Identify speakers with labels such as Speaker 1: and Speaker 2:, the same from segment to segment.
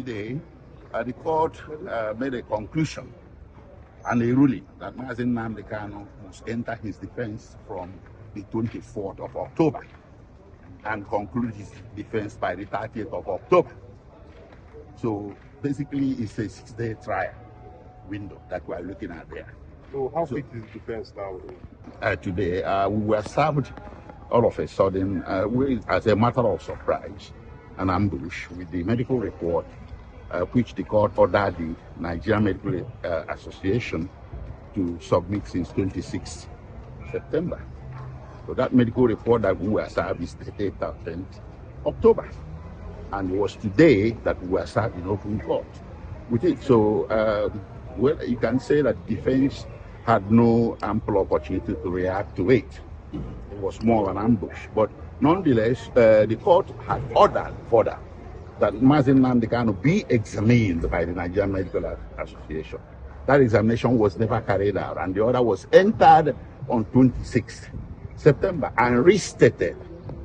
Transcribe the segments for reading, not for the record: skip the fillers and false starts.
Speaker 1: yesterday, the court made a conclusion and a ruling that Nnamdi Kanu must enter his defense from the 24th of October and conclude his defense by the 30th of October. So basically, it's a 6-day trial window that we are looking at there.
Speaker 2: So how big is the defense now?
Speaker 1: Today, we were served all of a sudden, as a matter of surprise, an ambush with the medical report, which the court ordered the Nigerian Medical Association to submit since 26 September. So that medical report that we were served is dated 10th October. And it was today that we were served in open court with it. So, well, you can say that defense had no ample opportunity to react to it. It was more of an ambush. But nonetheless, the court had ordered further that Nnamdi Kanu be examined by the Nigerian Medical Association. That examination was never carried out, and the order was entered on 26th September and restated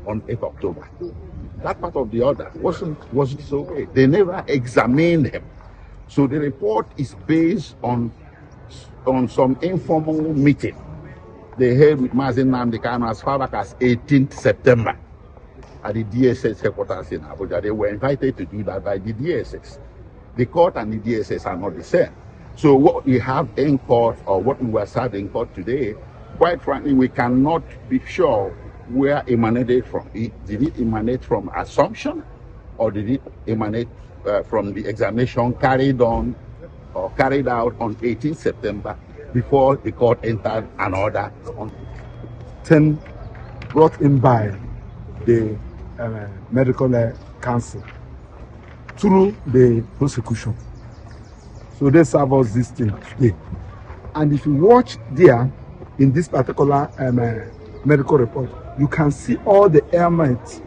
Speaker 1: on 8th October. That part of the order wasn't so great. They never examined him. So the report is based on some informal meeting they held with Nnamdi Kanu as far back as 18th September at the DSS headquarters in Abuja. They were invited to do that by the DSS. The court and the DSS are not the same. So what we have in court, or what we were served in court today, quite frankly, we cannot be sure where it emanated from. Did it emanate from assumption, or did it emanate from the examination carried out on 18th September before the court entered an order on
Speaker 3: 10 brought in by the medical council through the prosecution. So they serve us this thing today. And if you watch there in this particular medical report, you can see all the ailments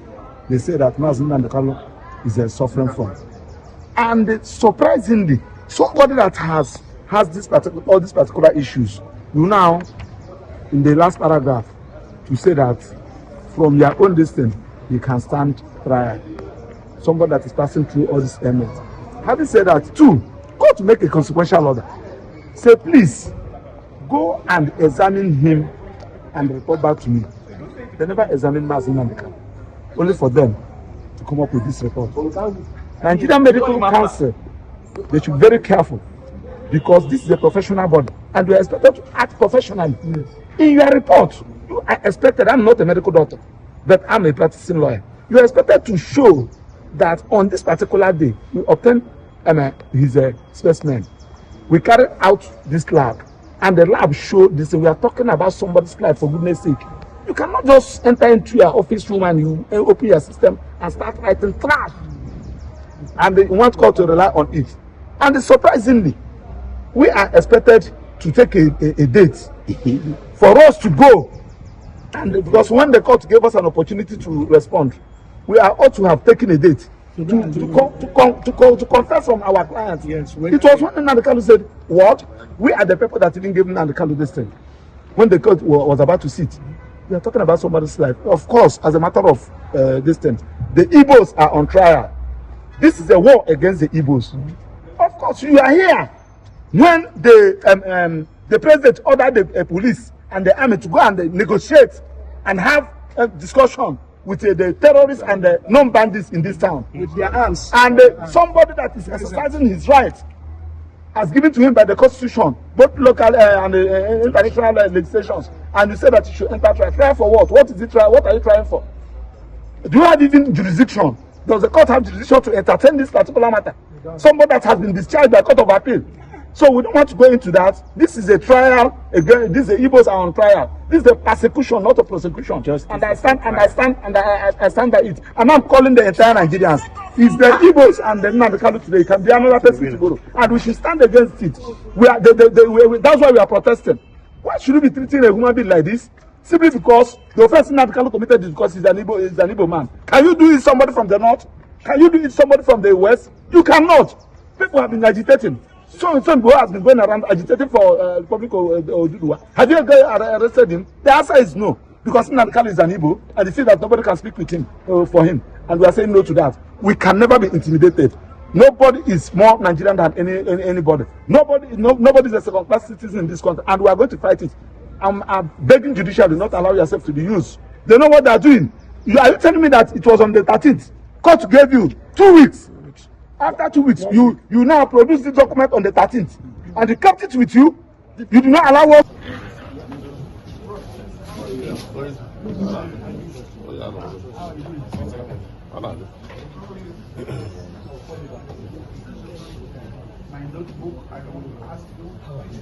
Speaker 3: they say that Nnamdi Kanu is suffering from. And surprisingly, somebody that has all these particular issues, you now, in the last paragraph, to say that from your own distance, you can stand trial. Somebody that is passing through all these ailments. Having said that, too, go to make a consequential order. Say, please, go and examine him and report back to me. They never examined Nnamdi Kanu. Only for them to come up with this report. Nigerian Medical Council, they should be very careful, because this is a professional body and we are expected to act professionally. In your report, you are expected, I'm not a medical doctor, but I'm a practicing lawyer. You are expected to show that on this particular day, we obtained his specimen. We carried out this lab, and the lab showed this. We are talking about somebody's life, for goodness sake. You cannot just enter into your office room and you open your system and start writing trash. And they want court to rely on it. And surprisingly, we are expected to take a date for us to go. And because when the court gave us an opportunity to respond, we are ought to have taken a date to confess from our clients. Yes, it was when Nnamdi Kanu said, what? We are the people that didn't give Nnamdi Kanu this thing. When the court was about to sit, we are talking about somebody's life. Of course, as a matter of this thing, the Igbos are on trial. This is a war against the Igbos. Of course, you are here when the president ordered the police and the army to go and negotiate and have a discussion with the terrorists and the non-bandits in this town with their arms. And somebody that is exercising his rights as given to him by the constitution, both local and international legislations, and you say that you should enter trial. Trial for what? What is it? What are you trying for? Do you have even jurisdiction? Does the court have jurisdiction to entertain this particular matter? Somebody that has been discharged by court of appeal. So we don't want to go into that. This is a trial. Again, this is the Igbos are on trial. This is a persecution, not a prosecution. And I stand by it. And I'm calling the entire Nigerians. It's the Igbos and the Nnamdi Kanu today. It can be another person tomorrow. And we should stand against it. That's why we are protesting. Why should we be treating a human being like this? Simply because the offense Nnamdi Kanu committed is because he's an Igbo man. Can you do it somebody from the north? Can you do it somebody from the west? You cannot. People have been agitating. Some people has been going around agitating for public Uduaghan. Have you arrested him? The answer is no. Because Nnamdi Kanu is an Igbo, and they feel that nobody can speak with him for him. And we are saying no to that. We can never be intimidated. Nobody is more Nigerian than anybody. Nobody is a second-class citizen in this country, and we are going to fight it. I'm begging judiciary not allow yourself to be used. They know what they are doing. Are you telling me that it was on the 13th? Court gave you 2 weeks. After 2 weeks, you now produce the document on the 13th, and you kept it with you. You do not allow us.
Speaker 4: My notebook, I don't ask you. How are you?